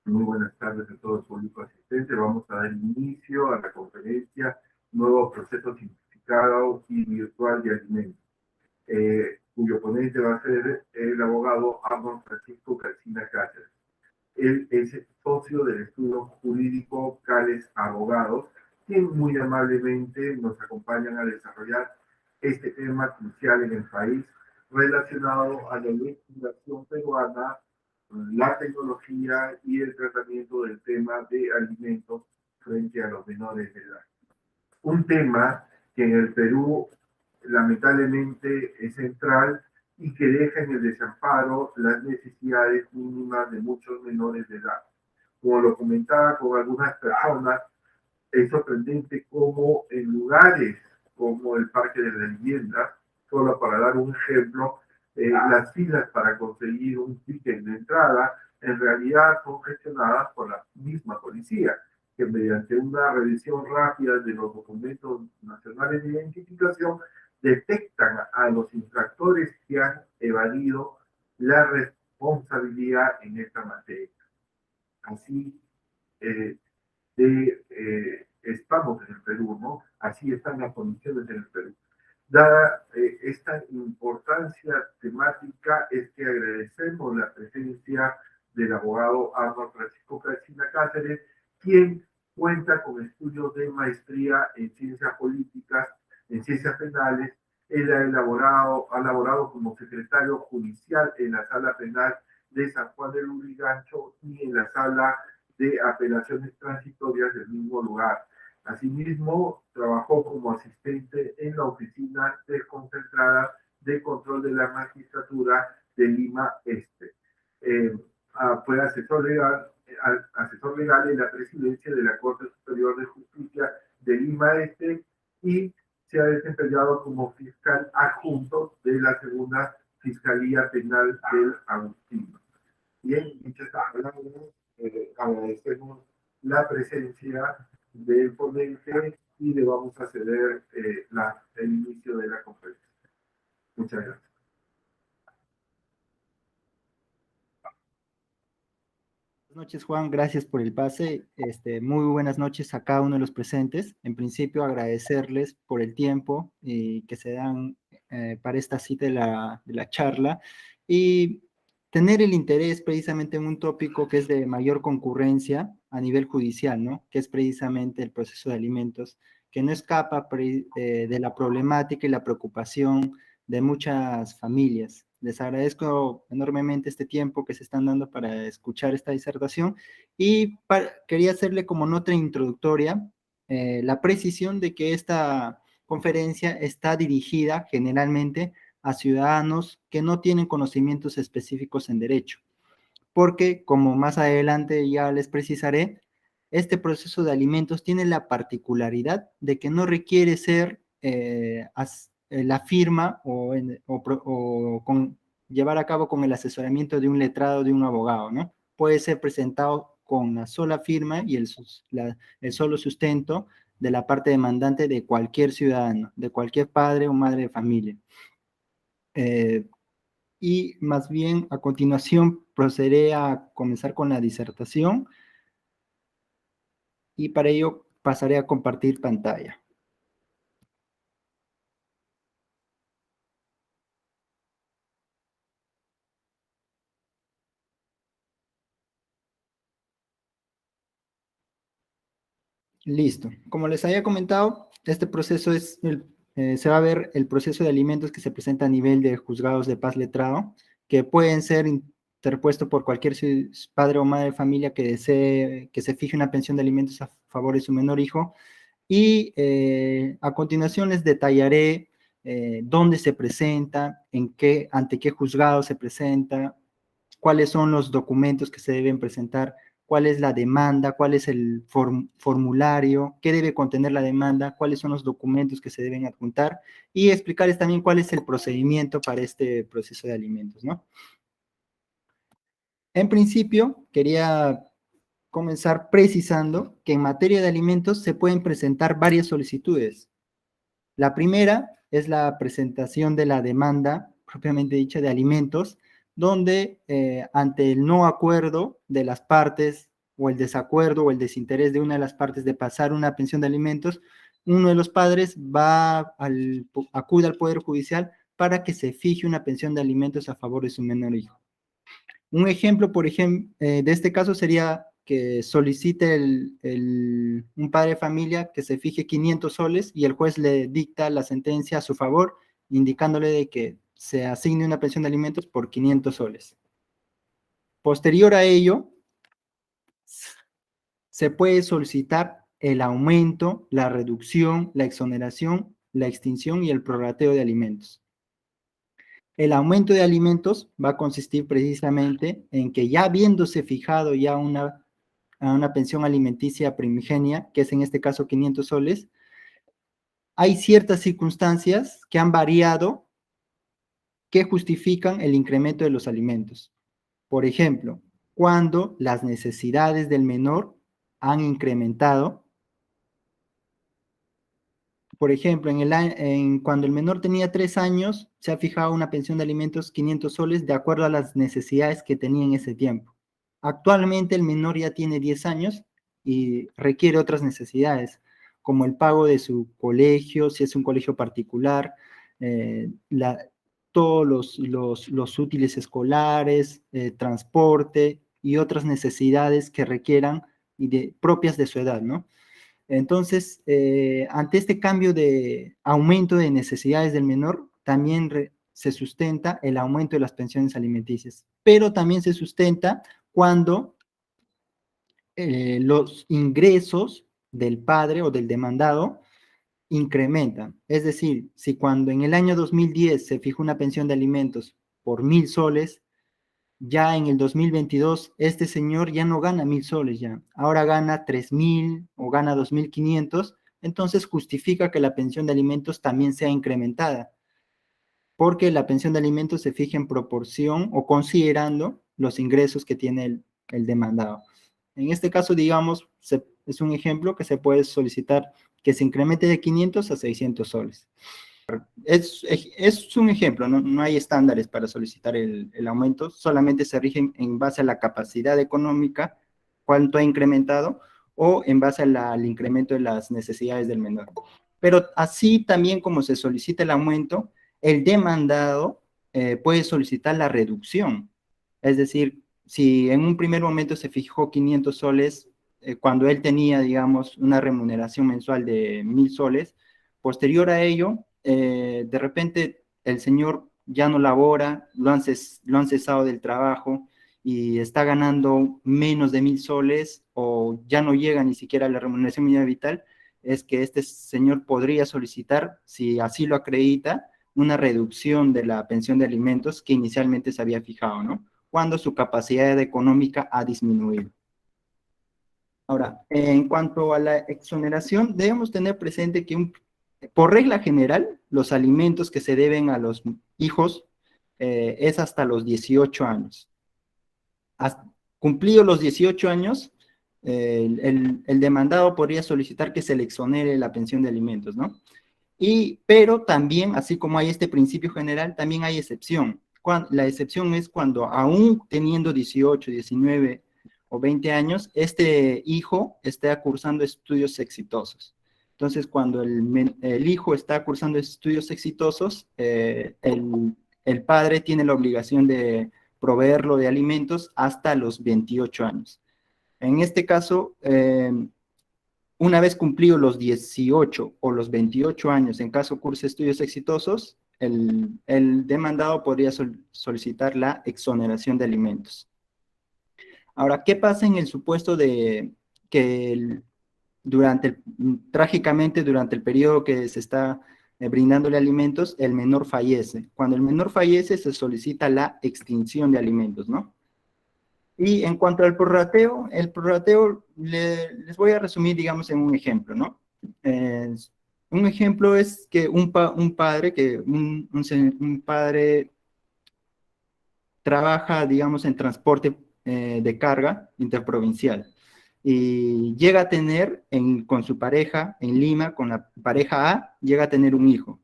Muy buenas tardes a todo el público asistente. Vamos a dar inicio a la conferencia Nuevo Proceso Simplificado y Virtual de Alimentos, cuyo ponente va a ser el abogado Arnold Francisco Calcina Cáceres. Él es socio del estudio jurídico Cales Abogados, quien muy amablemente nos acompañan a desarrollar este tema crucial en el país relacionado a la legislación peruana, la tecnología y el tratamiento del tema de alimentos frente a los menores de edad. Un tema que en el Perú lamentablemente es central y que deja en el desamparo las necesidades mínimas de muchos menores de edad. Como lo comentaba con algunas personas, es sorprendente cómo en lugares como el Parque de la Vivienda, solo para dar un ejemplo, las filas para conseguir un ticket de entrada en realidad son gestionadas por la misma policía, que mediante una revisión rápida de los documentos nacionales de identificación detectan a los infractores que han evadido la responsabilidad en esta materia. Así, eh, estamos en el Perú, ¿no? Así están las condiciones en el Perú. Dada esta importancia temática, es que agradecemos la presencia del abogado Arnold Francisco Calcina Cáceres, quien cuenta con estudios de maestría en ciencias políticas, en ciencias penales. Él ha elaborado como secretario judicial en la sala penal de San Juan de Lurigancho y en la sala de apelaciones transitorias del mismo lugar. Asimismo, trabajó como asistente en la oficina desconcentrada de control de la magistratura de Lima Este. Fue asesor legal en la presidencia de la Corte Superior de Justicia de Lima Este y se ha desempeñado como fiscal adjunto de la segunda Fiscalía Penal del Agustino. Bien, dichas palabras, agradecemos la presencia del ponente y le vamos a ceder el inicio de la conferencia. Muchas gracias. Buenas noches, Juan, gracias por el pase. Muy buenas noches a cada uno de los presentes. En principio, agradecerles por el tiempo que se dan para esta cita de la charla y tener el interés precisamente en un tópico que es de mayor concurrencia a nivel judicial, ¿no? Que es precisamente el proceso de alimentos, que no escapa de la problemática y la preocupación de muchas familias. Les agradezco enormemente este tiempo que se están dando para escuchar esta disertación y quería hacerle como nota introductoria la precisión de que esta conferencia está dirigida generalmente a ciudadanos que no tienen conocimientos específicos en derecho, porque como más adelante ya les precisaré, este proceso de alimentos tiene la particularidad de que no requiere ser la firma o con, llevar a cabo con el asesoramiento de un letrado, de un abogado, ¿no? Puede ser presentado con la sola firma y el solo sustento de la parte demandante de cualquier ciudadano, de cualquier padre o madre de familia. Y más bien a continuación procederé a comenzar con la disertación y para ello pasaré a compartir pantalla. Listo. Como les había comentado, este proceso se va a ver el proceso de alimentos que se presenta a nivel de juzgados de paz letrado, que pueden ser interpuestos por cualquier padre o madre de familia que desee que se fije una pensión de alimentos a favor de su menor hijo. Y a continuación les detallaré dónde se presenta, ante qué juzgado se presenta, cuáles son los documentos que se deben presentar, cuál es la demanda, cuál es el formulario, qué debe contener la demanda, cuáles son los documentos que se deben adjuntar y explicarles también cuál es el procedimiento para este proceso de alimentos, ¿no? En principio, quería comenzar precisando que en materia de alimentos se pueden presentar varias solicitudes. La primera es la presentación de la demanda propiamente dicha de alimentos, donde ante el no acuerdo de las partes o el desacuerdo o el desinterés de una de las partes de pasar una pensión de alimentos, uno de los padres acude al Poder Judicial para que se fije una pensión de alimentos a favor de su menor hijo. Un ejemplo, por ejemplo, de este caso sería que solicite un padre de familia que se fije 500 soles y el juez le dicta la sentencia a su favor, indicándole de que se asigne una pensión de alimentos por 500 soles. Posterior a ello, se puede solicitar el aumento, la reducción, la exoneración, la extinción y el prorrateo de alimentos. El aumento de alimentos va a consistir precisamente en que ya habiéndose fijado ya una pensión alimenticia primigenia, que es en este caso 500 soles, hay ciertas circunstancias que han variado que justifican el incremento de los alimentos. Por ejemplo, cuando las necesidades del menor han incrementado. Por ejemplo, cuando el menor tenía 3 años, se ha fijado una pensión de alimentos 500 soles de acuerdo a las necesidades que tenía en ese tiempo. Actualmente el menor ya tiene 10 años y requiere otras necesidades, como el pago de su colegio, si es un colegio particular, todos los útiles escolares, transporte y otras necesidades que requieran propias de su edad, ¿no? Entonces, ante este cambio de aumento de necesidades del menor, también se sustenta el aumento de las pensiones alimenticias, pero también se sustenta cuando los ingresos del padre o del demandado incrementan. Es decir, si cuando en el año 2010 se fijó una pensión de alimentos por 1.000 soles, ya en el 2022 este señor ya no gana 1.000 soles ya, ahora gana 3.000 o gana 2.500, entonces justifica que la pensión de alimentos también sea incrementada, porque la pensión de alimentos se fija en proporción o considerando los ingresos que tiene el demandado. En este caso, digamos, es un ejemplo que se puede solicitar que se incremente de 500 a 600 soles. Es un ejemplo, no hay estándares para solicitar el aumento, solamente se rigen en base a la capacidad económica, cuánto ha incrementado, o en base al incremento de las necesidades del menor. Pero así también como se solicita el aumento, el demandado puede solicitar la reducción. Es decir, si en un primer momento se fijó 500 soles, cuando él tenía, digamos, una remuneración mensual de 1.000 soles, posterior a ello, de repente el señor ya no labora, lo han cesado del trabajo y está ganando menos de 1.000 soles o ya no llega ni siquiera a la remuneración mínima vital, es que este señor podría solicitar, si así lo acredita, una reducción de la pensión de alimentos que inicialmente se había fijado, ¿no? Cuando su capacidad económica ha disminuido. Ahora, en cuanto a la exoneración, debemos tener presente que por regla general, los alimentos que se deben a los hijos es hasta los 18 años. Cumplidos los 18 años, el demandado podría solicitar que se le exonere la pensión de alimentos, ¿no? Pero también, así como hay este principio general, también hay excepción. La excepción es cuando aún teniendo 18, 19 o 20 años, este hijo está cursando estudios exitosos. Entonces, cuando el hijo está cursando estudios exitosos, el padre tiene la obligación de proveerlo de alimentos hasta los 28 años. En este caso, una vez cumplidos los 18 o los 28 años, en caso curse estudios exitosos, el demandado podría solicitar la exoneración de alimentos. Ahora, ¿qué pasa en el supuesto de que trágicamente durante el periodo que se está brindándole alimentos, el menor fallece? Cuando el menor fallece, se solicita la extinción de alimentos, ¿no? Y en cuanto al prorrateo, les voy a resumir, digamos, en un ejemplo, ¿no? Un ejemplo es que un padre trabaja, digamos, en transporte de carga interprovincial y llega a tener con su pareja en Lima, con la pareja A, llega a tener un hijo.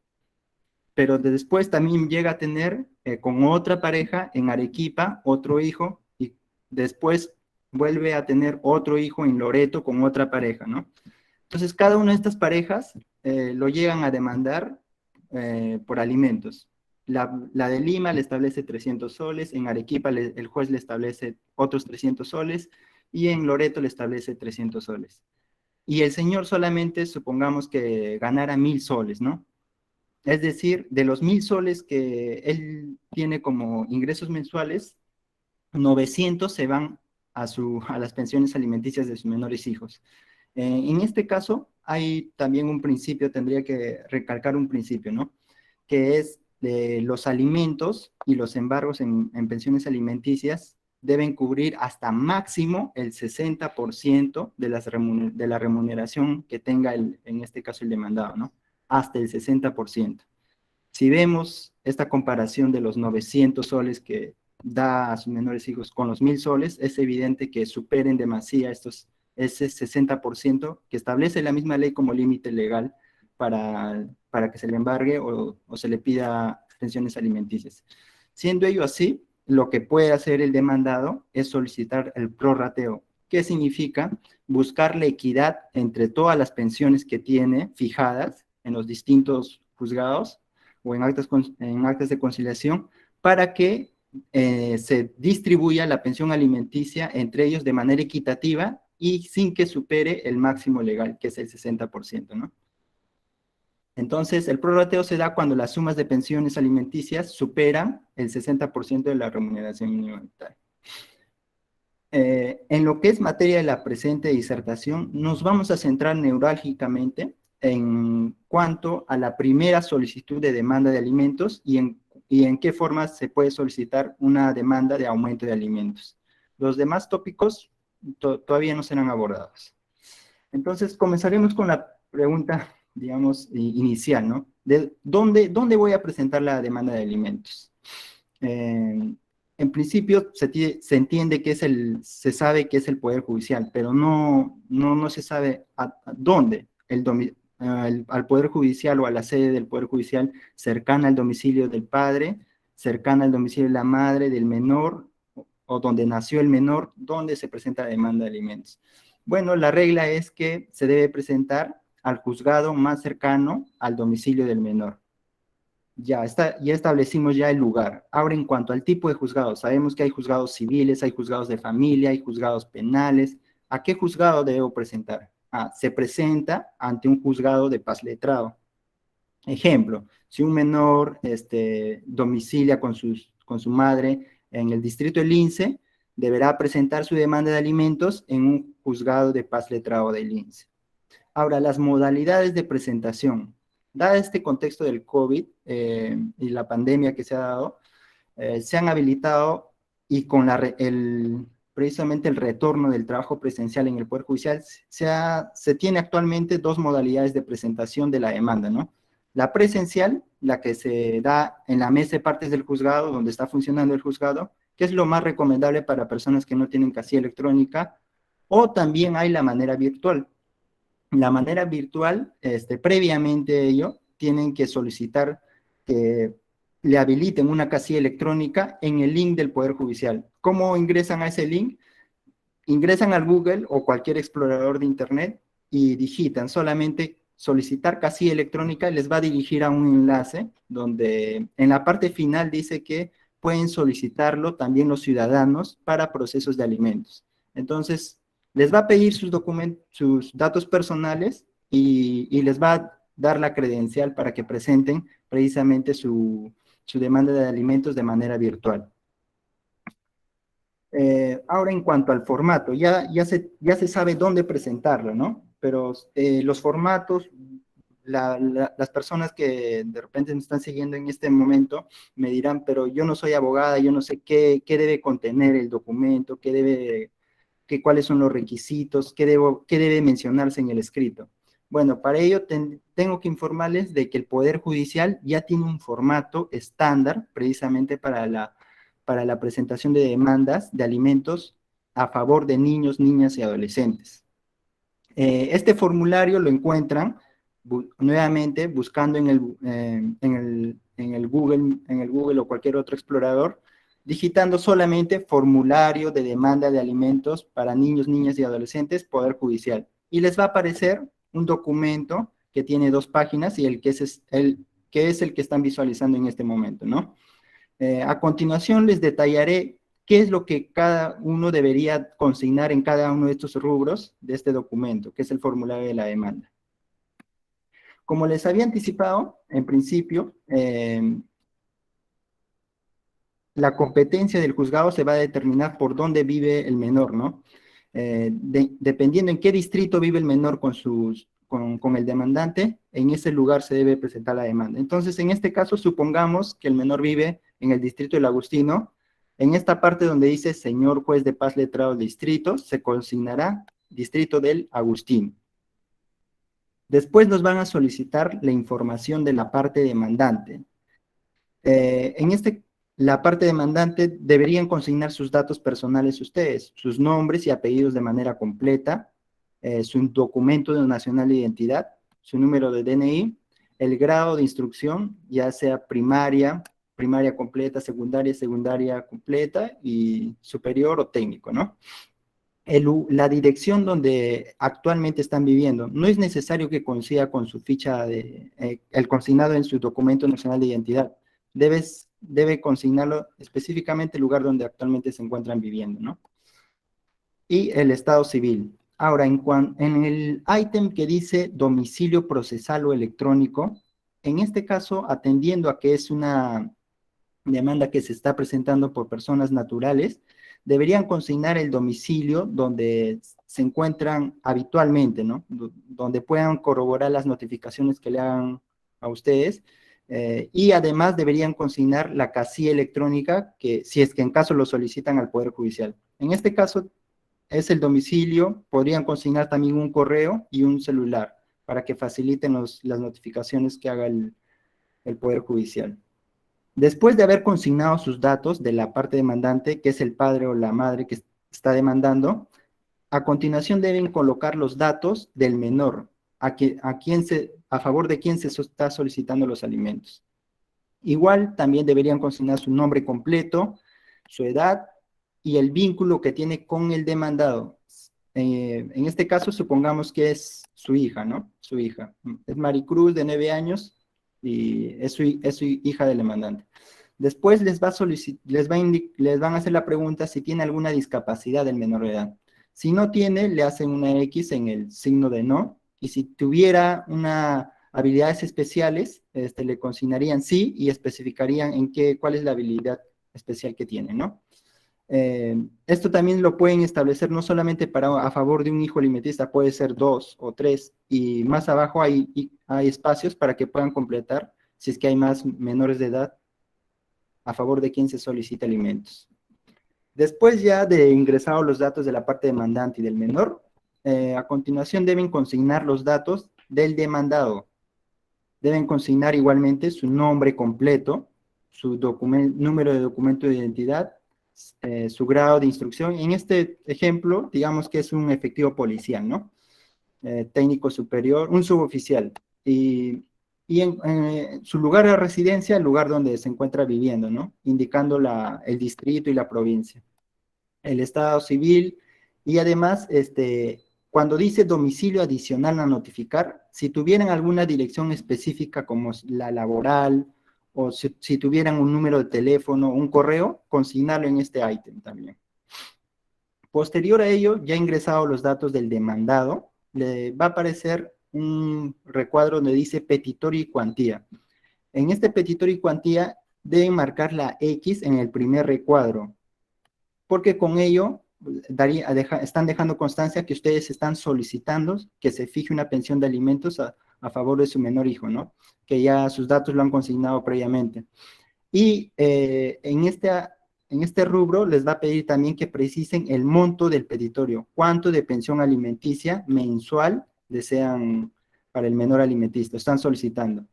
Pero después también llega a tener con otra pareja en Arequipa otro hijo y después vuelve a tener otro hijo en Loreto con otra pareja, ¿no? Entonces, cada una de estas parejas lo llegan a demandar por alimentos. La de Lima le establece 300 soles, en Arequipa el juez le establece otros 300 soles y en Loreto le establece 300 soles. Y el señor solamente, supongamos que ganara 1000 soles, ¿no? Es decir, de los 1000 soles que él tiene como ingresos mensuales, 900 se van a las pensiones alimenticias de sus menores hijos. En este caso, hay también un principio, tendría que recalcar un principio, ¿no? Que es de los alimentos y los embargos en pensiones alimenticias deben cubrir hasta máximo el 60% de la remuneración que tenga, en este caso, el demandado, ¿no? Hasta el 60%. Si vemos esta comparación de los 900 soles que da a sus menores hijos con los 1000 soles, es evidente que superen demasía ese 60% que establece la misma ley como límite legal para que se le embargue o se le pida pensiones alimenticias. Siendo ello así, lo que puede hacer el demandado es solicitar el prorrateo. ¿Qué significa? Buscar la equidad entre todas las pensiones que tiene fijadas en los distintos juzgados o en actas de conciliación para que se distribuya la pensión alimenticia entre ellos de manera equitativa y sin que supere el máximo legal, que es el 60%, ¿no? Entonces, el prorrateo se da cuando las sumas de pensiones alimenticias superan el 60% de la remuneración mínima vital. En lo que es materia de la presente disertación, nos vamos a centrar neurálgicamente en cuanto a la primera solicitud de demanda de alimentos y en qué forma se puede solicitar una demanda de aumento de alimentos. Los demás tópicos todavía no serán abordados. Entonces, comenzaremos con la pregunta, digamos, inicial, ¿no? ¿De dónde voy a presentar la demanda de alimentos? En principio se entiende que se sabe que es el Poder Judicial, pero no se sabe a dónde al Poder Judicial o a la sede del Poder Judicial cercana al domicilio del padre, cercana al domicilio de la madre, del menor, o donde nació el menor, donde se presenta la demanda de alimentos. Bueno, la regla es que se debe presentar al juzgado más cercano al domicilio del menor. Ya establecimos ya el lugar. Ahora, en cuanto al tipo de juzgados, sabemos que hay juzgados civiles, hay juzgados de familia, hay juzgados penales. ¿A qué juzgado debo presentar? Se presenta ante un juzgado de paz letrado. Ejemplo, si un menor domicilia con su madre en el distrito del INSE, deberá presentar su demanda de alimentos en un juzgado de paz letrado del INSE. Ahora, las modalidades de presentación. Dado este contexto del COVID y la pandemia que se ha dado, se han habilitado y con precisamente el retorno del trabajo presencial en el Poder Judicial, se tiene actualmente dos modalidades de presentación de la demanda, ¿no? La presencial, la que se da en la mesa de partes del juzgado, donde está funcionando el juzgado, que es lo más recomendable para personas que no tienen casilla electrónica, o también hay la manera virtual. La manera virtual, previamente a ello, tienen que solicitar que le habiliten una casilla electrónica en el link del Poder Judicial. ¿Cómo ingresan a ese link? Ingresan al Google o cualquier explorador de Internet y digitan solamente solicitar casilla electrónica y les va a dirigir a un enlace donde en la parte final dice que pueden solicitarlo también los ciudadanos para procesos de alimentos. Entonces, les va a pedir sus datos personales y les va a dar la credencial para que presenten precisamente su demanda de alimentos de manera virtual. Ahora, en cuanto al formato, ya se sabe dónde presentarlo, ¿no? Pero los formatos, las personas que de repente me están siguiendo en este momento me dirán, pero yo no soy abogada, yo no sé qué debe contener el documento, cuáles son los requisitos, qué debe mencionarse en el escrito. Bueno, para ello tengo que informarles de que el Poder Judicial ya tiene un formato estándar precisamente para la presentación de demandas de alimentos a favor de niños, niñas y adolescentes. Este formulario lo encuentran nuevamente buscando en el Google o cualquier otro explorador, digitando solamente formulario de demanda de alimentos para niños, niñas y adolescentes, Poder Judicial. Y les va a aparecer un documento que tiene 2 páginas y el que es el que están visualizando en este momento, ¿no? A continuación les detallaré qué es lo que cada uno debería consignar en cada uno de estos rubros de este documento, que es el formulario de la demanda. Como les había anticipado, en principio, la competencia del juzgado se va a determinar por dónde vive el menor, ¿no? Dependiendo en qué distrito vive el menor con el demandante, en ese lugar se debe presentar la demanda. Entonces, en este caso, supongamos que el menor vive en el distrito del Agustino. En esta parte donde dice señor juez de paz letrado del distrito, se consignará distrito del Agustino. Después nos van a solicitar la información de la parte demandante. La parte demandante deberían consignar sus datos personales ustedes, sus nombres y apellidos de manera completa, su documento de nacional de identidad, su número de DNI, el grado de instrucción, ya sea primaria, primaria completa, secundaria, secundaria completa y superior o técnico, ¿no? La dirección donde actualmente están viviendo. No es necesario que coincida con su ficha el consignado en su documento nacional de identidad. Debe consignarlo específicamente el lugar donde actualmente se encuentran viviendo, ¿no? Y el estado civil. Ahora, en el ítem que dice domicilio procesal o electrónico, en este caso, atendiendo a que es una demanda que se está presentando por personas naturales, deberían consignar el domicilio donde se encuentran habitualmente, ¿no? Donde puedan corroborar las notificaciones que le hagan a ustedes, y además deberían consignar la casilla electrónica, que si es que en caso lo solicitan al Poder Judicial. En este caso es el domicilio, podrían consignar también un correo y un celular, para que faciliten las notificaciones que haga el Poder Judicial. Después de haber consignado sus datos de la parte demandante, que es el padre o la madre que está demandando, a continuación deben colocar los datos del menor, a favor de quien se está solicitando los alimentos. Igual también deberían consignar su nombre completo, su edad y el vínculo que tiene con el demandado. En este caso, supongamos que es su hija, ¿no? Su hija. Es Maricruz, de 9 años, y es su hija del demandante. Después les van a hacer la pregunta si tiene alguna discapacidad del menor de edad. Si no tiene, le hacen una X en el signo de no, y si tuviera habilidades especiales, le consignarían sí y especificarían cuál es la habilidad especial que tiene, ¿no? Esto también lo pueden establecer no solamente a favor de un hijo alimentista, puede ser 2 o 3, y más abajo hay espacios para que puedan completar si es que hay más menores de edad a favor de quien se solicita alimentos. Después ya de ingresar los datos de la parte demandante y del menor, a continuación deben consignar los datos del demandado. Deben consignar igualmente su nombre completo, su número de documento de identidad, su grado de instrucción. En este ejemplo, digamos que es un efectivo policial, ¿no? Técnico superior, un suboficial. Y en su lugar de residencia, el lugar donde se encuentra viviendo, ¿no? Indicando el distrito y la provincia. El estado civil, y además, cuando dice domicilio adicional a notificar, si tuvieran alguna dirección específica como la laboral, o si tuvieran un número de teléfono, un correo, consignarlo en este ítem también. Posterior a ello, ya ingresados los datos del demandado, le va a aparecer un recuadro donde dice petitorio y cuantía. En este petitorio y cuantía deben marcar la X en el primer recuadro, porque con ello están dejando constancia que ustedes están solicitando que se fije una pensión de alimentos a favor de su menor hijo, ¿no? Que ya sus datos lo han consignado previamente. Y en este rubro les va a pedir también que precisen el monto del petitorio, cuánto de pensión alimenticia mensual desean para el menor alimentista, están solicitando.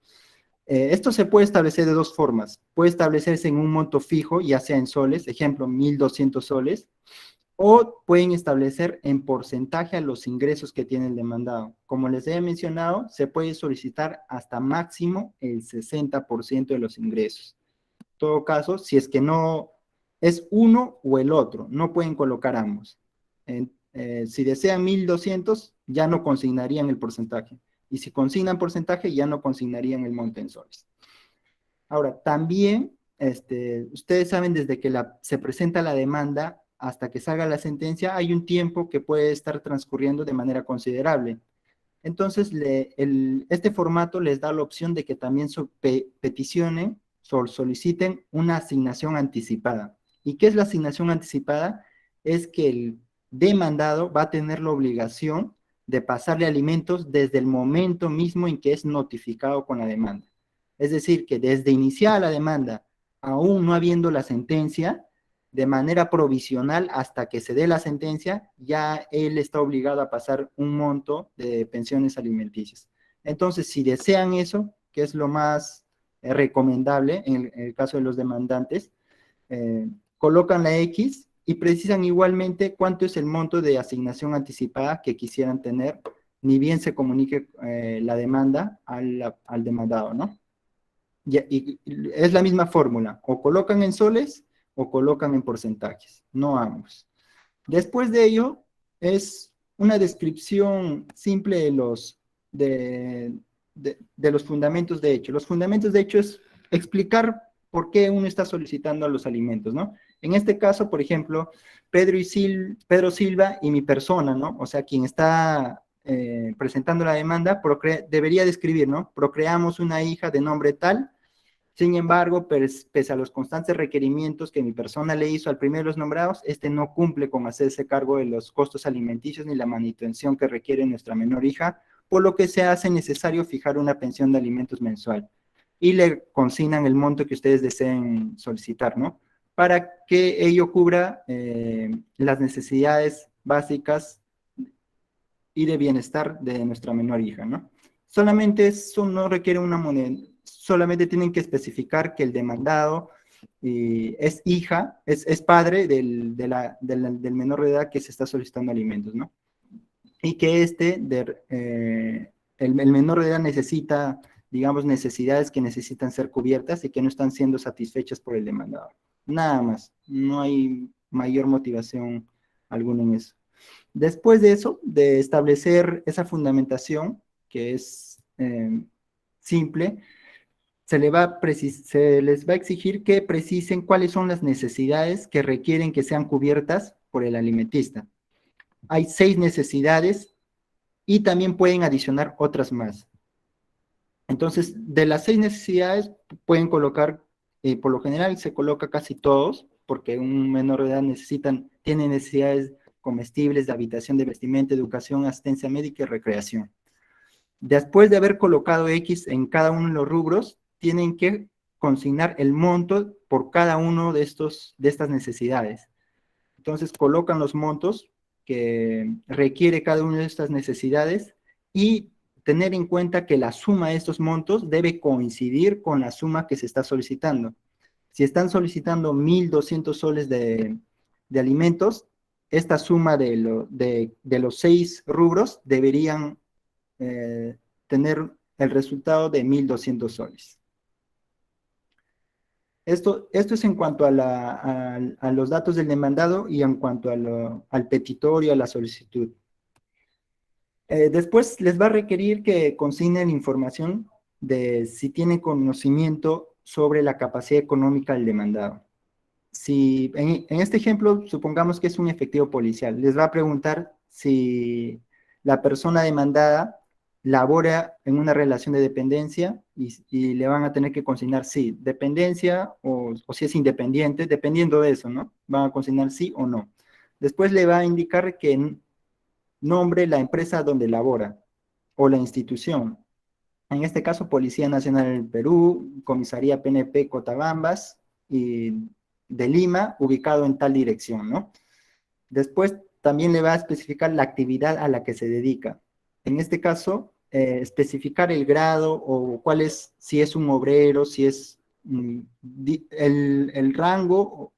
Esto se puede establecer de 2 formas. Puede establecerse en un monto fijo, ya sea en soles, ejemplo, 1.200 soles, o pueden establecer en porcentaje a los ingresos que tiene el demandado. Como les he mencionado, se puede solicitar hasta máximo el 60% de los ingresos. En todo caso, si es que no es uno o el otro, no pueden colocar ambos. Si desean 1.200, ya no consignarían el porcentaje. Y si consignan porcentaje, ya no consignarían el monto en soles. Ahora, también, ustedes saben, desde que se presenta la demanda hasta que salga la sentencia, hay un tiempo que puede estar transcurriendo de manera considerable. Entonces, este formato les da la opción de que también peticionen, soliciten una asignación anticipada. ¿Y qué es la asignación anticipada? Es que el demandado va a tener la obligación de pasarle alimentos desde el momento mismo en que es notificado con la demanda. Es decir, que desde iniciar la demanda, aún no habiendo la sentencia, de manera provisional hasta que se dé la sentencia, ya él está obligado a pasar un monto de pensiones alimenticias. Entonces, si desean eso, que es lo más recomendable en el caso de los demandantes, colocan la X y precisan igualmente cuánto es el monto de asignación anticipada que quisieran tener, ni bien se comunique la demanda al demandado, ¿no? Y es la misma fórmula, o colocan en soles o colocan en porcentajes, no ambos. Después de ello, es una descripción simple de los fundamentos de hecho. Los fundamentos de hecho es explicar por qué uno está solicitando los alimentos, ¿no? En este caso, por ejemplo, Pedro Silva y mi persona, ¿no? O sea, quien está presentando la demanda, debería describir, ¿no? Procreamos una hija de nombre tal. Sin embargo, pese a los constantes requerimientos que mi persona le hizo al primero de los nombrados, no cumple con hacerse cargo de los costos alimenticios ni la manutención que requiere nuestra menor hija, por lo que se hace necesario fijar una pensión de alimentos mensual. Y le consignan el monto que ustedes deseen solicitar, ¿no? Para que ello cubra las necesidades básicas y de bienestar de nuestra menor hija, ¿no? Solamente eso no requiere una moneda, solamente tienen que especificar que el demandado es hija, es padre del menor de edad que se está solicitando alimentos, ¿no? Y que el menor de edad necesita, digamos, necesidades que necesitan ser cubiertas y que no están siendo satisfechas por el demandado. Nada más, no hay mayor motivación alguna en eso. Después de eso, de establecer esa fundamentación, que es simple, se les va a exigir que precisen cuáles son las necesidades que requieren que sean cubiertas por el alimentista. Hay 6 necesidades y también pueden adicionar otras más. Entonces, de las 6 necesidades pueden colocar, por lo general se coloca casi todos, porque un menor de edad tiene necesidades comestibles, de habitación, de vestimenta, educación, asistencia médica y recreación. Después de haber colocado X en cada uno de los rubros, tienen que consignar el monto por cada uno de estas necesidades. Entonces colocan los montos que requiere cada una de estas necesidades y tener en cuenta que la suma de estos montos debe coincidir con la suma que se está solicitando. Si están solicitando 1.200 soles de alimentos, esta suma de los 6 rubros deberían tener el resultado de 1.200 soles. Esto es en cuanto a los datos del demandado y en cuanto al petitorio, a la solicitud. Después les va a requerir que consignen información de si tienen conocimiento sobre la capacidad económica del demandado. Si en este ejemplo, supongamos que es un efectivo policial, les va a preguntar si la persona demandada labora en una relación de dependencia y le van a tener que consignar sí, dependencia o si es independiente, dependiendo de eso, ¿no? Van a consignar sí o no. Después le va a indicar que nombre la empresa donde labora o la institución. En este caso, Policía Nacional del Perú, Comisaría PNP Cotabambas y de Lima, ubicado en tal dirección, ¿no? Después también le va a especificar la actividad a la que se dedica. En este caso, especificar el grado o cuál es, si es un obrero, si es el rango,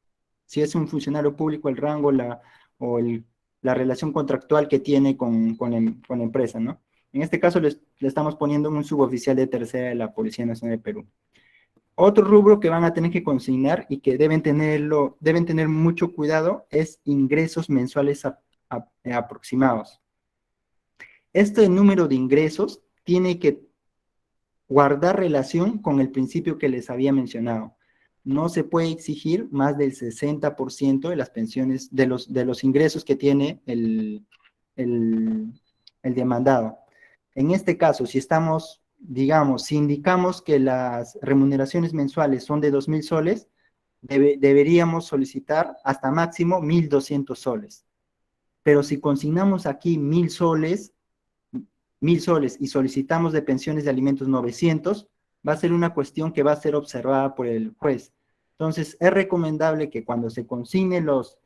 si es un funcionario público, el rango la relación contractual que tiene con la empresa, ¿no? En este caso le estamos poniendo un suboficial de tercera de la Policía Nacional de Perú. Otro rubro que van a tener que consignar y que deben tener mucho cuidado es ingresos mensuales aproximados. Este número de ingresos tiene que guardar relación con el principio que les había mencionado. No se puede exigir más del 60% de las pensiones, de los ingresos que tiene el demandado. En este caso, si estamos, digamos, si indicamos que las remuneraciones mensuales son de 2.000 soles, deberíamos solicitar hasta máximo 1.200 soles. Pero si consignamos aquí 1.000 soles y solicitamos de pensiones de alimentos 900, va a ser una cuestión que va a ser observada por el juez. Entonces, es recomendable que cuando se consignen los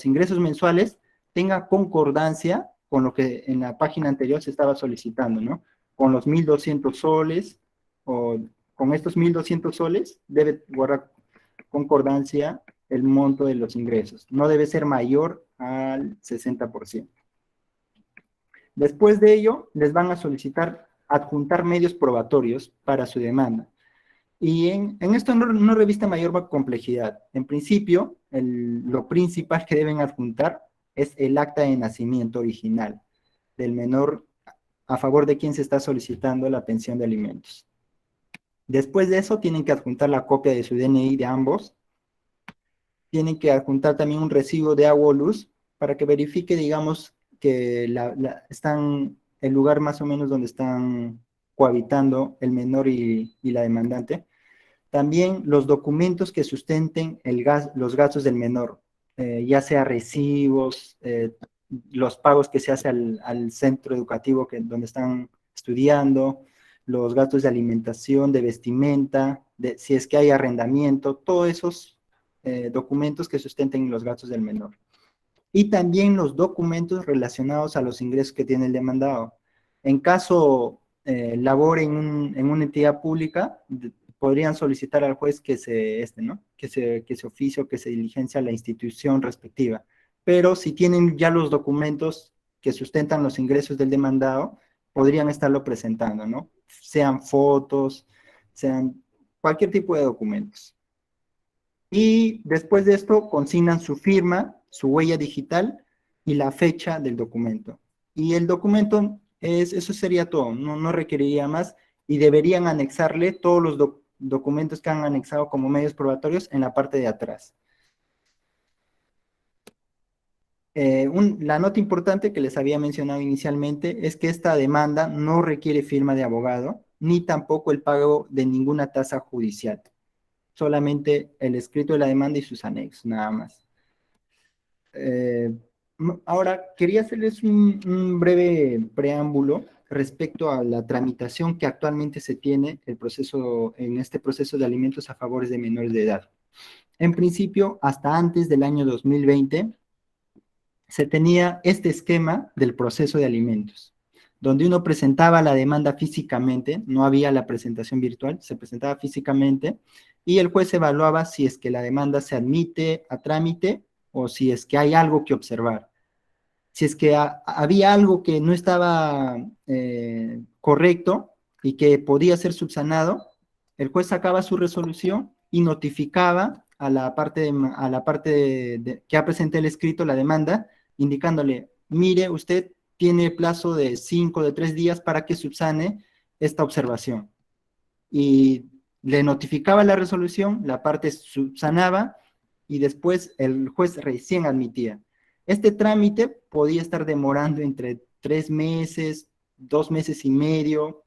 ingresos mensuales, tenga concordancia con lo que en la página anterior se estaba solicitando, ¿no? Con los 1.200 soles, o con estos 1.200 soles, debe guardar concordancia el monto de los ingresos. No debe ser mayor al 60%. Después de ello, les van a solicitar adjuntar medios probatorios para su demanda. Y en esto no revista mayor complejidad. En principio, lo principal que deben adjuntar es el acta de nacimiento original del menor a favor de quien se está solicitando la pensión de alimentos. Después de eso, tienen que adjuntar la copia de su DNI de ambos. Tienen que adjuntar también un recibo de agua o luz para que verifique, digamos, que están el lugar más o menos donde están cohabitando el menor y la demandante. También los documentos que sustenten los gastos del menor, ya sea recibos, los pagos que se hace al centro educativo donde están estudiando, los gastos de alimentación, de vestimenta, si es que hay arrendamiento, todos esos documentos que sustenten los gastos del menor. Y también los documentos relacionados a los ingresos que tiene el demandado. En caso labore en una entidad pública, podrían solicitar al juez que se oficie o que se diligencia a la institución respectiva. Pero si tienen ya los documentos que sustentan los ingresos del demandado, podrían estarlo presentando, ¿no? Sean fotos, sean cualquier tipo de documentos. Y después de esto consignan su firma, su huella digital y la fecha del documento. Y el documento, eso sería todo, no requeriría más, y deberían anexarle todos los documentos que han anexado como medios probatorios en la parte de atrás. La nota importante que les había mencionado inicialmente es que esta demanda no requiere firma de abogado, ni tampoco el pago de ninguna tasa judicial. Solamente el escrito de la demanda y sus anexos, nada más. Ahora, quería hacerles un breve preámbulo respecto a la tramitación que actualmente se tiene en este proceso de alimentos a favores de menores de edad. En principio, hasta antes del año 2020, se tenía este esquema del proceso de alimentos, donde uno presentaba la demanda físicamente, no había la presentación virtual, se presentaba físicamente, y el juez evaluaba si es que la demanda se admite a trámite o si es que hay algo que observar. Si es que había algo que no estaba correcto y que podía ser subsanado, el juez sacaba su resolución y notificaba a la parte, que ha presentado el escrito, la demanda, indicándole, mire, usted tiene plazo de 5, de 3 días para que subsane esta observación. Y le notificaba la resolución, la parte subsanaba y después el juez recién admitía. Este trámite podía estar demorando entre 3 meses, 2 meses y medio,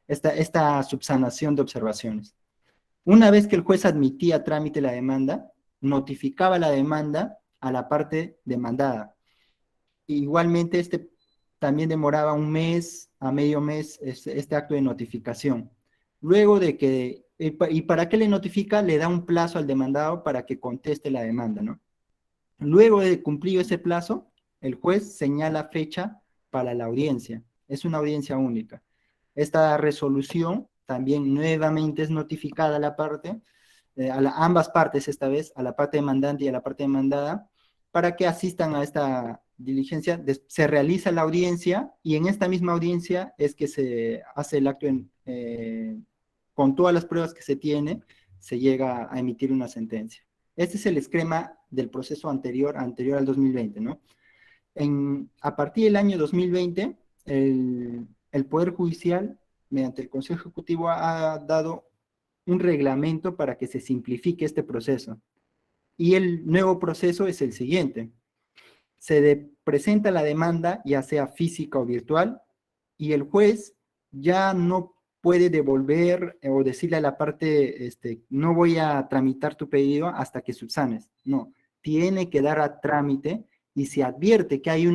esta subsanación de observaciones. Una vez que el juez admitía a trámite la demanda, notificaba la demanda a la parte demandada. Igualmente, también demoraba 1 mes a medio mes este acto de notificación. Luego de que, ¿y para qué le notifica? Le da un plazo al demandado para que conteste la demanda, ¿no? Luego de cumplido ese plazo, el juez señala fecha para la audiencia. Es una audiencia única. Esta resolución también nuevamente es notificada a la parte, ambas partes esta vez, a la parte demandante y a la parte demandada, para que asistan a esta diligencia. Se realiza la audiencia y en esta misma audiencia es que se hace el acto con todas las pruebas que se tiene, se llega a emitir una sentencia. Este es el esquema del proceso anterior al 2020, ¿no? A partir del año 2020, el Poder Judicial, mediante el Consejo Ejecutivo, ha dado un reglamento para que se simplifique este proceso. Y el nuevo proceso es el siguiente. Se presenta la demanda, ya sea física o virtual, y el juez ya no puede devolver o decirle a la parte, no voy a tramitar tu pedido hasta que subsanes. No, tiene que dar a trámite, y si advierte que hay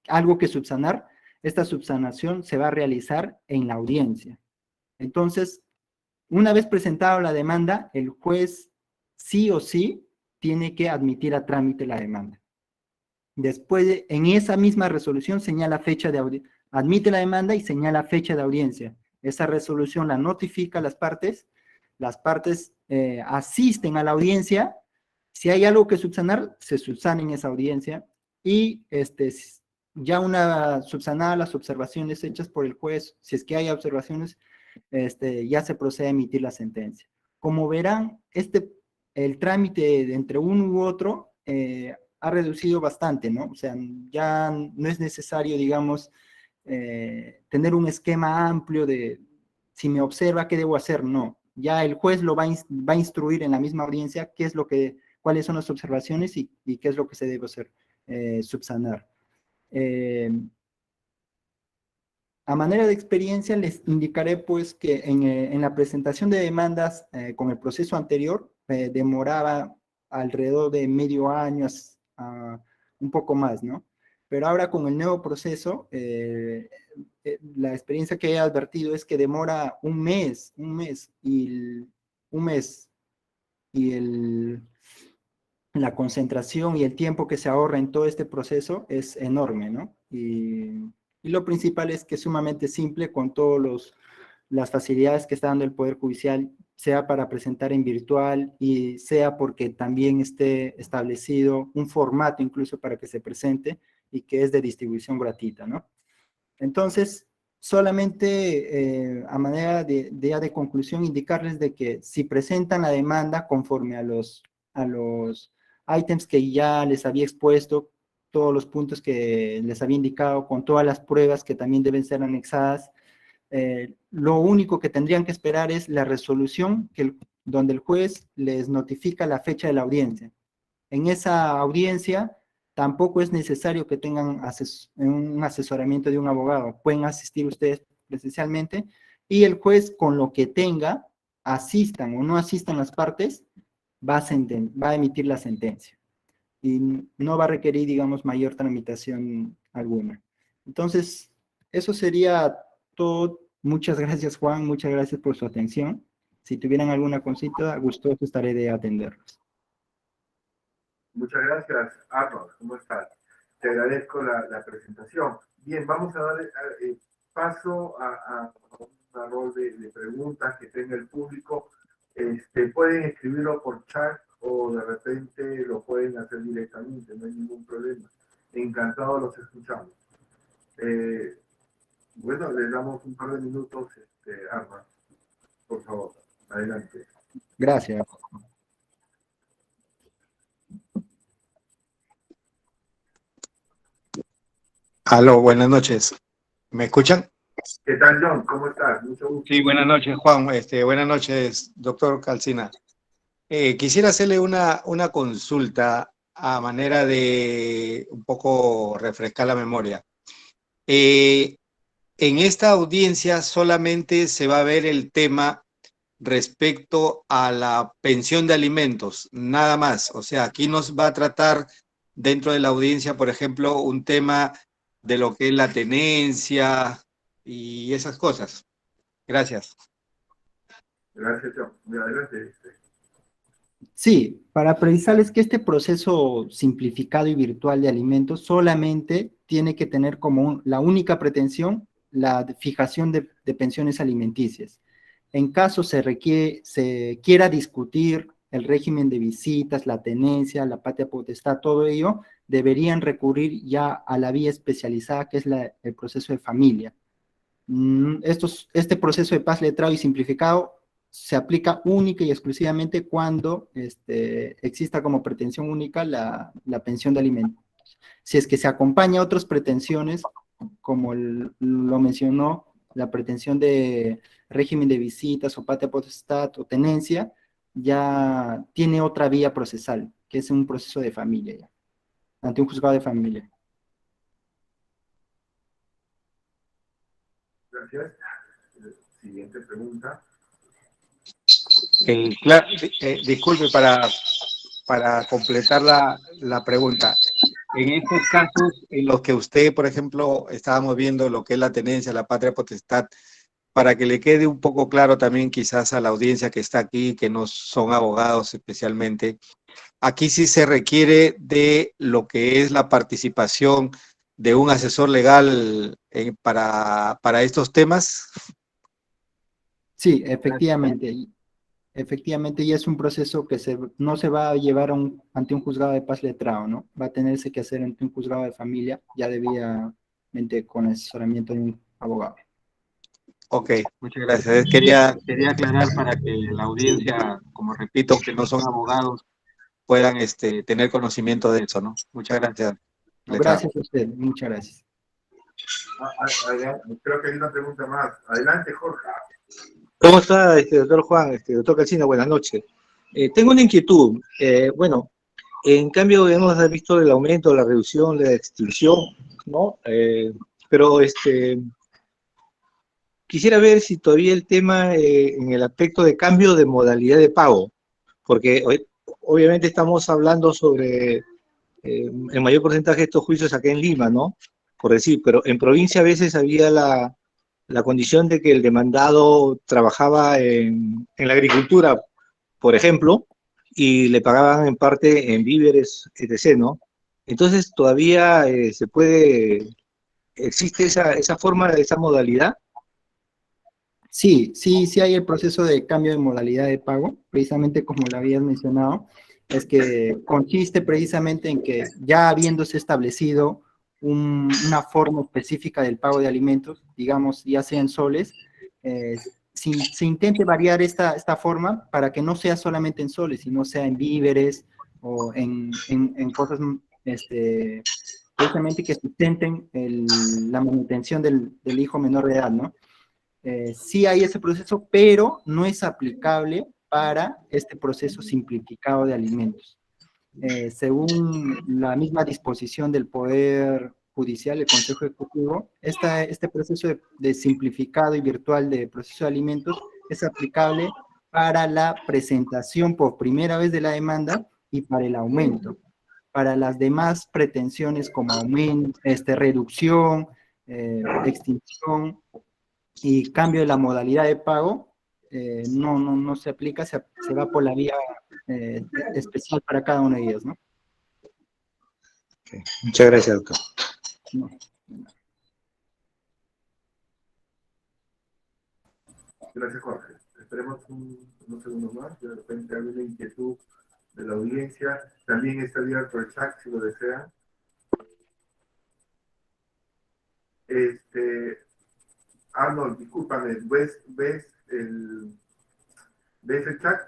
algo que subsanar, esta subsanación se va a realizar en la audiencia. Entonces, una vez presentada la demanda, el juez sí o sí tiene que admitir a trámite la demanda. Después, en esa misma resolución señala fecha de audiencia, admite la demanda y señala fecha de audiencia. Esa resolución la notifica a las partes asisten a la audiencia, si hay algo que subsanar, se subsana en esa audiencia, y ya una subsanada las observaciones hechas por el juez, si es que hay observaciones, ya se procede a emitir la sentencia. Como verán, el trámite entre uno u otro ha reducido bastante, ¿no? O sea, ya no es necesario, digamos, tener un esquema amplio de si me observa qué debo hacer, no. Ya el juez lo va a instruir en la misma audiencia cuáles son las observaciones y qué es lo que se debe hacer, subsanar. A manera de experiencia les indicaré pues que en la presentación de demandas con el proceso anterior demoraba alrededor de medio año a un poco más, ¿no? Pero ahora con el nuevo proceso, la experiencia que he advertido es que demora un mes, y la concentración y el tiempo que se ahorra en todo este proceso es enorme, ¿no? Y lo principal es que es sumamente simple con todas las facilidades que está dando el Poder Judicial, sea para presentar en virtual y sea porque también esté establecido un formato incluso para que se presente y que es de distribución gratuita, ¿no? Entonces, solamente a manera de conclusión, indicarles de que si presentan la demanda conforme a los ítems que ya les había expuesto, todos los puntos que les había indicado, con todas las pruebas que también deben ser anexadas, lo único que tendrían que esperar es la resolución donde el juez les notifica la fecha de la audiencia. En esa audiencia tampoco es necesario que tengan un asesoramiento de un abogado. Pueden asistir ustedes presencialmente y el juez, con lo que tenga, asistan o no asistan las partes, va a emitir la sentencia. Y no va a requerir, digamos, mayor tramitación alguna. Entonces, eso sería todo. Muchas gracias, Juan. Muchas gracias por su atención. Si tuvieran alguna consulta, gustoso estaré de atenderlos. Muchas gracias, Arnold. ¿Cómo estás? Te agradezco la presentación. Bien, vamos a dar paso a una rol de preguntas que tenga el público. Pueden escribirlo por chat o de repente lo pueden hacer directamente, no hay ningún problema. Encantado, los escuchamos. Bueno, les damos un par de minutos, Arnold. Por favor, adelante. Gracias. Aló, buenas noches. ¿Me escuchan? ¿Qué tal, John? ¿Cómo estás? Mucho gusto. Sí, buenas noches, Juan. Buenas noches, doctor Calcina. Quisiera hacerle una consulta a manera de un poco refrescar la memoria. En esta audiencia solamente se va a ver el tema respecto a la pensión de alimentos, nada más. O sea, aquí nos va a tratar dentro de la audiencia, por ejemplo, un tema de lo que es la tenencia y esas cosas. Gracias. Gracias, John. Adelante. Sí, para precisarles que este proceso simplificado y virtual de alimentos solamente tiene que tener como la única pretensión la fijación de pensiones alimenticias. En caso se quiera discutir el régimen de visitas, la tenencia, la patria potestad, todo ello, deberían recurrir ya a la vía especializada que es el proceso de familia. Este proceso de paz letrado y simplificado se aplica única y exclusivamente cuando exista como pretensión única la pensión de alimentos. Si es que se acompaña a otras pretensiones, como lo mencionó, la pretensión de régimen de visitas o patria potestad o tenencia, ya tiene otra vía procesal, que es un proceso de familia ya, ante un juzgado de familia. Gracias. Siguiente pregunta. Disculpe para completar la pregunta. En estos casos en los que usted, por ejemplo, estábamos viendo lo que es la tenencia, la patria potestad, para que le quede un poco claro también quizás a la audiencia que está aquí, que no son abogados especialmente, aquí sí se requiere de lo que es la participación de un asesor legal para estos temas. Sí, efectivamente. Efectivamente, y es un proceso que no se va a llevar ante un juzgado de paz letrado, ¿no? Va a tenerse que hacer ante un juzgado de familia, ya debidamente con asesoramiento de un abogado. Ok, muchas gracias. Quería aclarar para que la audiencia, como repito, que no son abogados, puedan tener conocimiento de eso, ¿no? Muchas gracias, No, letrado. gracias a usted, muchas gracias. Creo que hay una pregunta más. Adelante, Jorge. ¿Cómo está, doctor Juan, doctor Calcina? Buenas noches. Tengo una inquietud. Bueno, en cambio hemos visto el aumento, la reducción, la extinción, ¿no? Pero quisiera ver si todavía el tema en el aspecto de cambio de modalidad de pago, porque obviamente estamos hablando sobre el mayor porcentaje de estos juicios acá en Lima, ¿no? Por decir, pero en provincia a veces había la condición de que el demandado trabajaba en la agricultura, por ejemplo, y le pagaban en parte en víveres, etc., ¿no? Entonces, todavía existe esa forma, esa modalidad. Sí, sí, sí hay el proceso de cambio de modalidad de pago, precisamente como lo habías mencionado, es que consiste precisamente en que ya habiéndose establecido una forma específica del pago de alimentos, digamos, ya sea en soles, se intente variar esta forma para que no sea solamente en soles, sino sea en víveres o en cosas precisamente que sustenten la manutención del hijo menor de edad, ¿no? Sí hay ese proceso, pero no es aplicable para este proceso simplificado de alimentos. Según la misma disposición del Poder Judicial, el Consejo Ejecutivo, este proceso de simplificado y virtual de proceso de alimentos es aplicable para la presentación por primera vez de la demanda y para el aumento. Para las demás pretensiones como aumento, reducción, extinción y cambio de la modalidad de pago, no se aplica, se va por la vía especial para cada uno de ellos, ¿no? Okay. Muchas gracias, doctor. No. Gracias, Jorge. Esperemos unos segundos más. De repente hay una inquietud de la audiencia. También está abierto el chat si lo desean. Arnold, discúlpame, ¿ves el chat?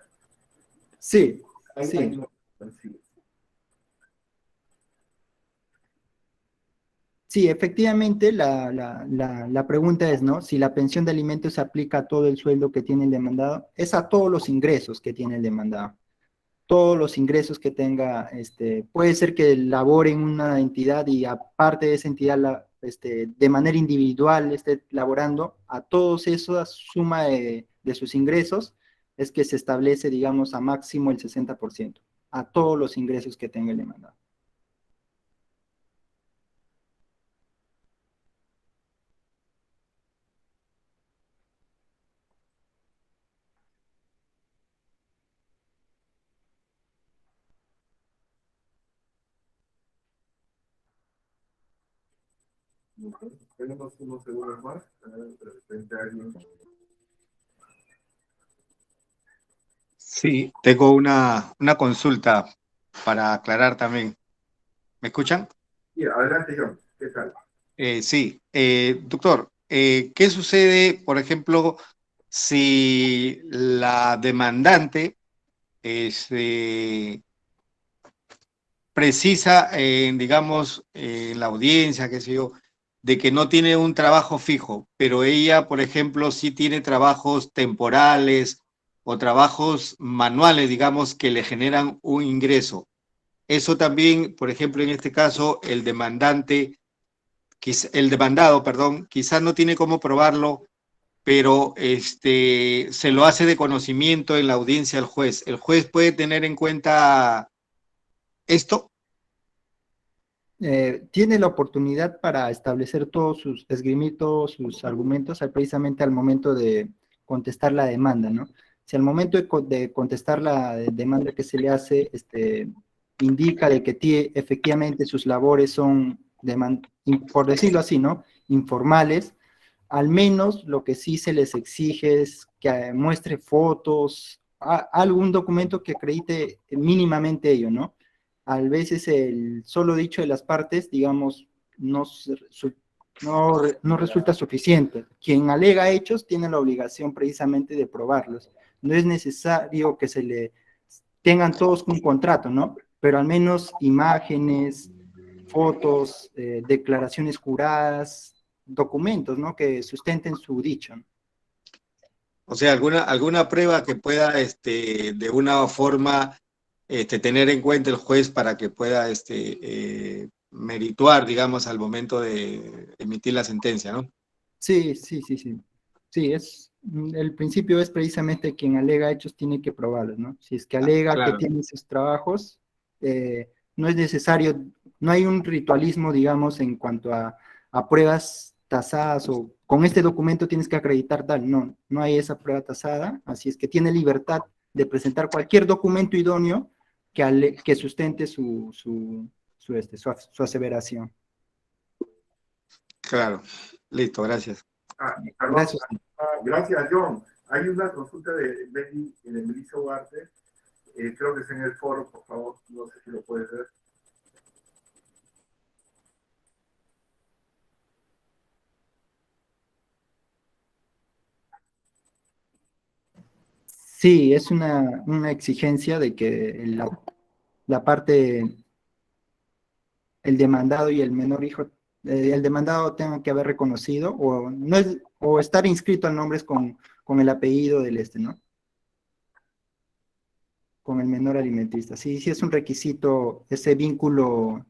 Sí, Ahí, sí. sí. Sí, efectivamente, la pregunta es, ¿no? Si la pensión de alimentos se aplica a todo el sueldo que tiene el demandado, es a todos los ingresos que tiene el demandado. Todos los ingresos que tenga, puede ser que labore en una entidad y aparte de esa entidad, de manera individual esté laborando, a todos eso, a suma de sus ingresos, es que se establece, digamos, a máximo el 60%, a todos los ingresos que tenga el demandado. Tenemos unos segundos más. De repente alguien... Sí, tengo una consulta para aclarar también. ¿Me escuchan? Sí, adelante, John. ¿Qué tal? Sí, doctor, ¿qué sucede, por ejemplo, si la demandante precisa, digamos, en la audiencia, qué sé yo, de que no tiene un trabajo fijo, pero ella, por ejemplo, sí tiene trabajos temporales o trabajos manuales, digamos, que le generan un ingreso? Eso también, por ejemplo, en este caso, el demandado, perdón, quizás no tiene cómo probarlo, pero se lo hace de conocimiento en la audiencia al juez. ¿El juez puede tener en cuenta esto? Tiene la oportunidad para establecer esgrimir todos sus argumentos precisamente al momento de contestar la demanda, ¿no? Si al momento de contestar la demanda que se le hace, indica de que efectivamente sus labores son, por decirlo así, ¿no? Informales, al menos lo que sí se les exige es que muestre fotos, algún documento que acredite mínimamente ello, ¿no? A veces el solo dicho de las partes, digamos, no resulta suficiente. Quien alega hechos tiene la obligación precisamente de probarlos. No es necesario que tengan todos un contrato, ¿no? Pero al menos imágenes, fotos, declaraciones juradas, documentos, ¿no? Que sustenten su dicho, ¿no? O sea, alguna prueba que pueda, de una forma, tener en cuenta el juez para que pueda, merituar, digamos, al momento de emitir la sentencia, ¿no? Sí, sí, sí, sí. Sí, el principio es precisamente quien alega hechos tiene que probarlos, ¿no? Si es que alega que Claro. tiene esos trabajos, no es necesario, no hay un ritualismo, digamos, en cuanto a pruebas tasadas o con este documento tienes que acreditar tal, no, no hay esa prueba tasada, así es que tiene libertad de presentar cualquier documento idóneo que sustente su aseveración. Claro. Listo, gracias. Perdón. Gracias. Gracias, John. Hay una consulta de Melissa Ugarte. Creo que es en el foro, por favor. No sé si lo puedes ver. Sí, es una exigencia de que la parte, el demandado y el menor hijo, el demandado tenga que haber reconocido o, no es, o estar inscrito al nombre con el apellido del ¿no? Con el menor alimentista. Sí, sí es un requisito ese vínculo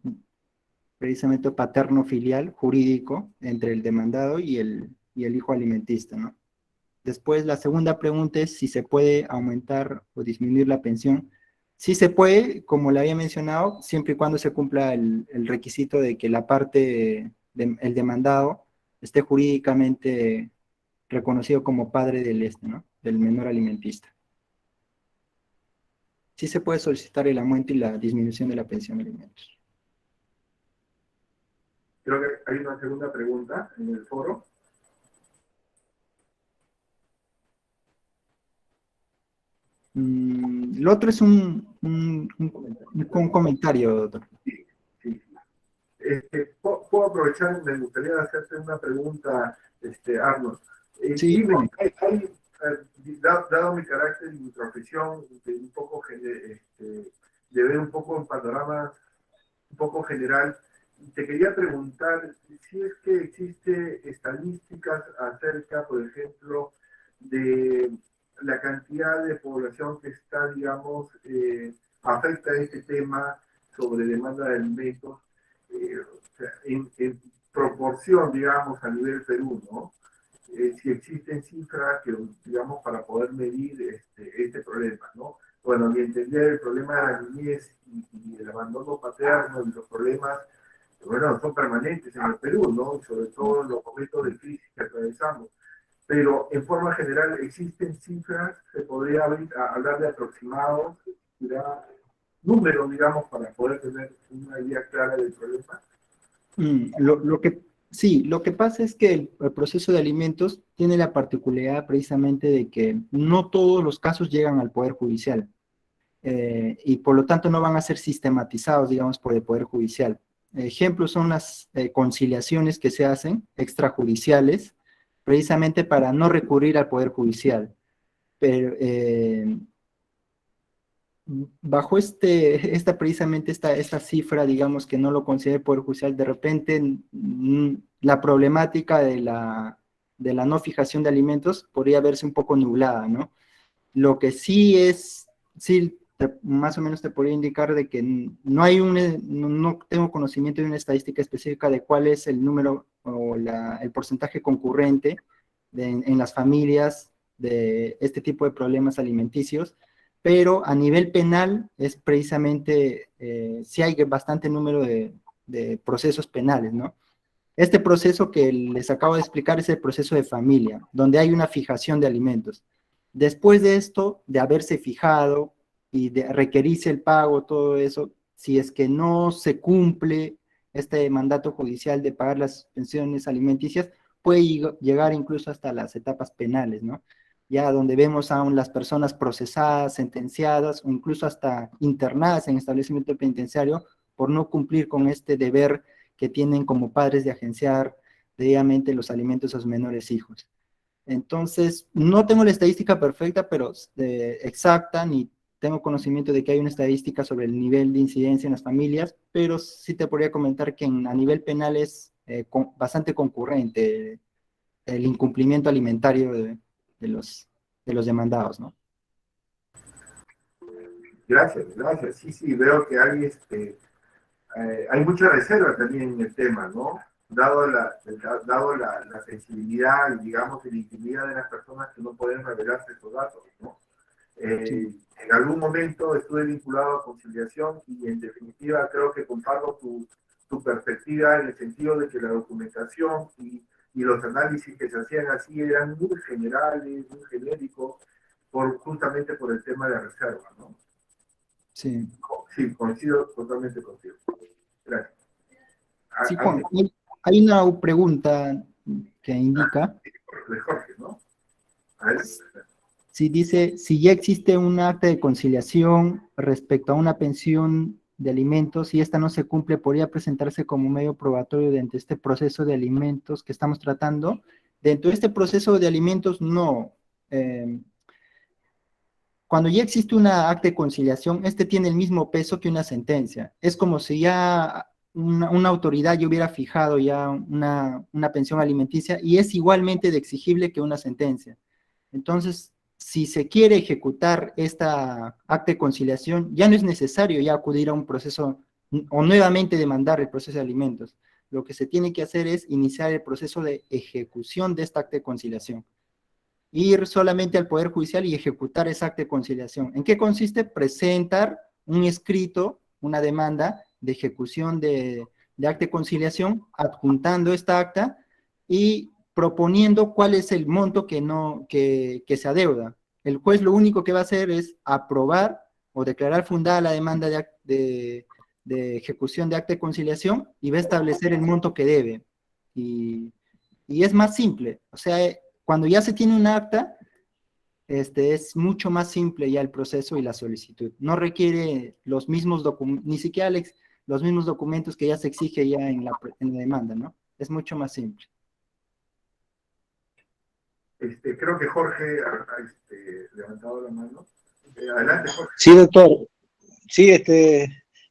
precisamente paterno-filial jurídico entre el demandado y el hijo alimentista, ¿no? Después, la segunda pregunta es si se puede aumentar o disminuir la pensión. Sí se puede, como le había mencionado, siempre y cuando se cumpla el requisito de que la parte del demandado esté jurídicamente reconocido como padre ¿no? Del menor alimentista. Sí se puede solicitar el aumento y la disminución de la pensión de alimentos. Creo que hay una segunda pregunta en el foro. Lo otro es un comentario, doctor. Sí, sí. Puedo aprovechar, me gustaría hacerte una pregunta, Arnold. Sí, Dime, bueno. dado mi carácter y mi profesión, un poco de ver un poco en panorama un poco general, te quería preguntar si es que existe estadísticas acerca, por ejemplo, de la cantidad de población que está, digamos, afecta a este tema sobre demanda de alimentos, o sea, en proporción, digamos, a nivel Perú, ¿no? Si existen cifras que, digamos, para poder medir este problema, ¿no? Bueno, y entender el problema de la niñez y el abandono paterno y los problemas, bueno, son permanentes en el Perú, ¿no? Sobre todo en los momentos de crisis que atravesamos. Pero en forma general, ¿existen cifras? ¿Se podría hablar de aproximados? Números, digamos, para poder tener una idea clara del problema? Sí, lo que pasa es que el proceso de alimentos tiene la particularidad precisamente de que no todos los casos llegan al Poder Judicial y por lo tanto no van a ser sistematizados, digamos, por el Poder Judicial. Ejemplos son las conciliaciones que se hacen extrajudiciales precisamente para no recurrir al Poder Judicial. Pero bajo precisamente esta cifra, digamos que no lo considera el Poder Judicial, de repente la problemática de la no fijación de alimentos podría verse un poco nublada, ¿no? Lo que sí, más o menos te podría indicar de que no tengo conocimiento de una estadística específica de cuál es el número o el porcentaje concurrente en las familias de este tipo de problemas alimenticios, pero a nivel penal es precisamente, sí hay bastante número de procesos penales, ¿no? Este proceso que les acabo de explicar es el proceso de familia, donde hay una fijación de alimentos. Después de esto, de haberse fijado y de requerirse el pago, todo eso, si es que no se cumple este mandato judicial de pagar las pensiones alimenticias, puede llegar incluso hasta las etapas penales, ¿no? Ya donde vemos aún las personas procesadas, sentenciadas o incluso hasta internadas en establecimiento penitenciario por no cumplir con este deber que tienen como padres de agenciar debidamente los alimentos a sus menores hijos. Entonces, no tengo la estadística perfecta, pero exacta, ni tengo conocimiento de que hay una estadística sobre el nivel de incidencia en las familias, pero sí te podría comentar que a nivel penal es bastante concurrente el incumplimiento alimentario de los demandados, ¿no? Gracias, gracias. Sí, sí, veo que hay mucha reserva también en el tema, ¿no? Dado la sensibilidad y, digamos, la intimidad de las personas que no pueden revelarse esos datos, ¿no? Sí. En algún momento estuve vinculado a conciliación y, en definitiva, creo que comparto tu perspectiva en el sentido de que la documentación y los análisis que se hacían así eran muy generales, muy genéricos, justamente por el tema de la reserva, ¿no? Sí. Sí, coincido totalmente contigo. Gracias. Sí, Juan, hay una pregunta que indica, De Jorge, ¿no? A ver. si dice, si ya existe un acta de conciliación respecto a una pensión de alimentos y esta no se cumple, ¿podría presentarse como medio probatorio dentro de este proceso de alimentos que estamos tratando? Dentro de este proceso de alimentos, no. Cuando ya existe una acta de conciliación, este tiene el mismo peso que una sentencia. Es como si ya una autoridad ya hubiera fijado ya una pensión alimenticia y es igualmente de exigible que una sentencia. Entonces, si se quiere ejecutar esta acta de conciliación, ya no es necesario ya acudir a un proceso o nuevamente demandar el proceso de alimentos. Lo que se tiene que hacer es iniciar el proceso de ejecución de esta acta de conciliación. Ir solamente al Poder Judicial y ejecutar esa acta de conciliación. ¿En qué consiste? Presentar un escrito, una demanda de ejecución de acta de conciliación, adjuntando esta acta y proponiendo cuál es el monto que se adeuda. El juez lo único que va a hacer es aprobar o declarar fundada la demanda de ejecución de acta de conciliación y va a establecer el monto que debe. Y es más simple, o sea, cuando ya se tiene un acta, es mucho más simple ya el proceso y la solicitud. No requiere los mismos documentos, ni siquiera los mismos documentos que ya se exige ya en la demanda, ¿no? Es mucho más simple. Creo que Jorge ha levantado la mano. Adelante, Jorge. Sí, doctor. Sí,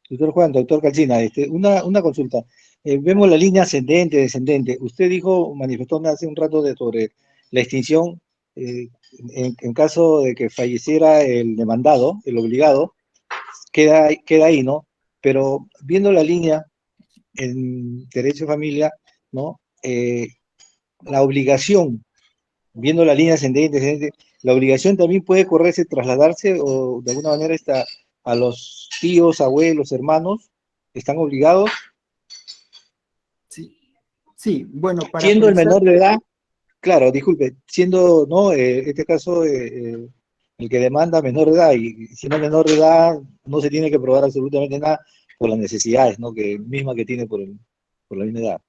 doctor Juan, doctor Calcina, una consulta. Vemos la línea ascendente, descendente. Usted manifestó hace un rato sobre la extinción en caso de que falleciera el demandado, el obligado, queda ahí, ¿no? Pero viendo la línea en derecho de familia, ¿no? La obligación, viendo la línea ascendente, descendente, la obligación también puede correrse, trasladarse o de alguna manera a los tíos, abuelos, hermanos, ¿están obligados? Sí, bueno, para siendo el precisar, menor de edad, claro, disculpe, siendo, ¿no? Este caso, el que demanda menor de edad, y siendo menor de edad, no se tiene que probar absolutamente nada por las necesidades, ¿no? Misma que tiene por la misma edad.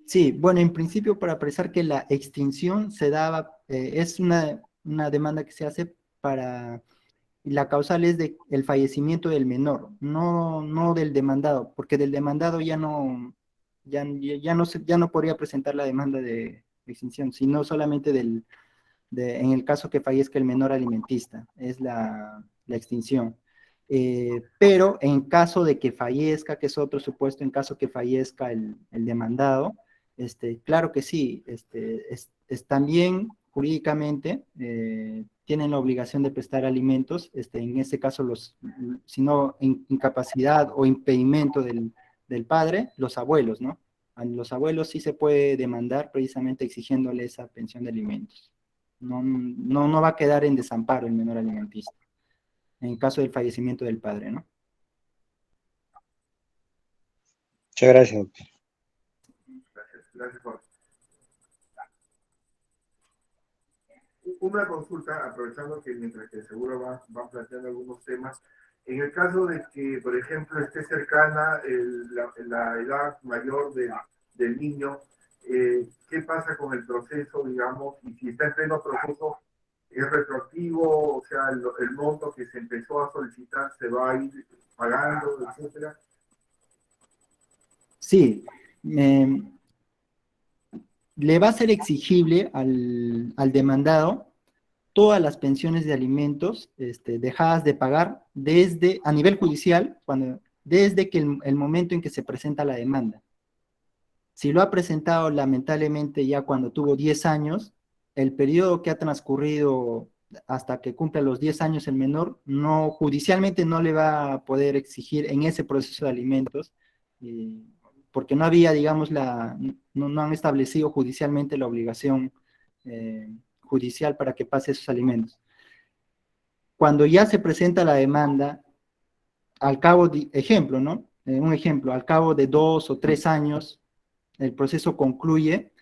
sí, bueno, en principio para precisar que la extinción se daba, es una demanda que se hace para, la causal es el fallecimiento del menor, no del demandado, porque del demandado ya no podría presentar la demanda de extinción, sino solamente en el caso que fallezca el menor alimentista, es la extinción. Pero en caso de que fallezca, que es otro supuesto, en caso que fallezca el demandado, claro que sí, también jurídicamente tienen la obligación de prestar alimentos, en este caso si no incapacidad o impedimento del padre, los abuelos, ¿no? A los abuelos sí se puede demandar precisamente exigiéndole esa pensión de alimentos. No va a quedar en desamparo el menor alimentista, en caso del fallecimiento del padre, ¿no? Muchas gracias, doctor. Gracias, Jorge. Una consulta, aprovechando que mientras que seguro van planteando algunos temas, en el caso de que, por ejemplo, esté cercana la edad mayor del niño, ¿qué pasa con el proceso, digamos? Y si está en pleno proceso, ¿es retroactivo? O sea, el monto que se empezó a solicitar se va a ir pagando, etcétera. Sí, le va a ser exigible al demandado todas las pensiones de alimentos dejadas de pagar a nivel judicial, desde que el momento en que se presenta la demanda. Si lo ha presentado lamentablemente ya cuando tuvo 10 años, el periodo que ha transcurrido hasta que cumpla los 10 años el menor, judicialmente no le va a poder exigir en ese proceso de alimentos, porque no había, digamos, no han establecido judicialmente la obligación judicial para que pase esos alimentos. Cuando ya se presenta la demanda, al cabo de, ejemplo, ¿no? Un ejemplo, al cabo de 2 o 3 años, el proceso concluye,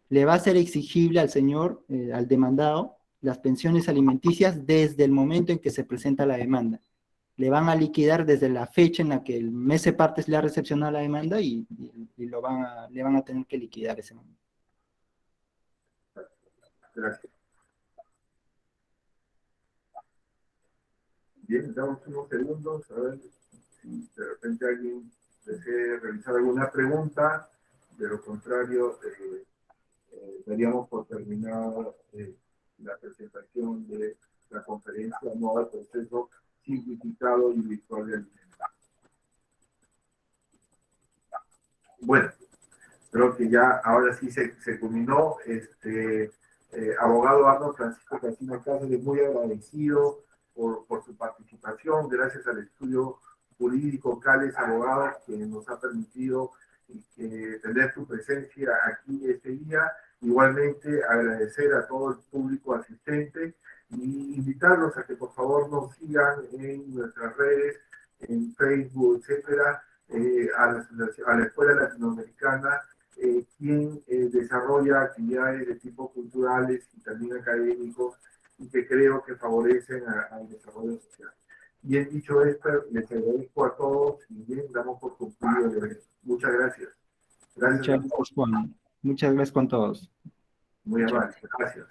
le va a ser exigible al señor, al demandado, las pensiones alimenticias desde el momento en que se presenta la demanda. Le van a liquidar desde la fecha en la que el mes de partes le ha recepcionado la demanda y le van a tener que liquidar ese momento. Gracias. Bien, damos unos segundos, a ver si de repente alguien desee realizar alguna pregunta. De lo contrario, daríamos por terminada la presentación de la conferencia anual proceso simplificado y virtual de alimentos. Bueno, creo que ya ahora sí se culminó. Abogado Arnold Francisco Calcina Cáceres, muy agradecido por su participación, gracias al estudio jurídico Cales Abogado, que nos ha permitido tener su presencia aquí este día. Igualmente agradecer a todo el público asistente y invitarlos a que por favor nos sigan en nuestras redes, en Facebook, etcétera, a la Escuela Latinoamericana, quien desarrolla actividades de tipo culturales y también académicos y que creo que favorecen al desarrollo social. Bien dicho esto, les agradezco a todos y bien, damos por concluido el evento. Muchas gracias. Muchas gracias, Juan. Muchas gracias con todos. Muy amable. Gracias.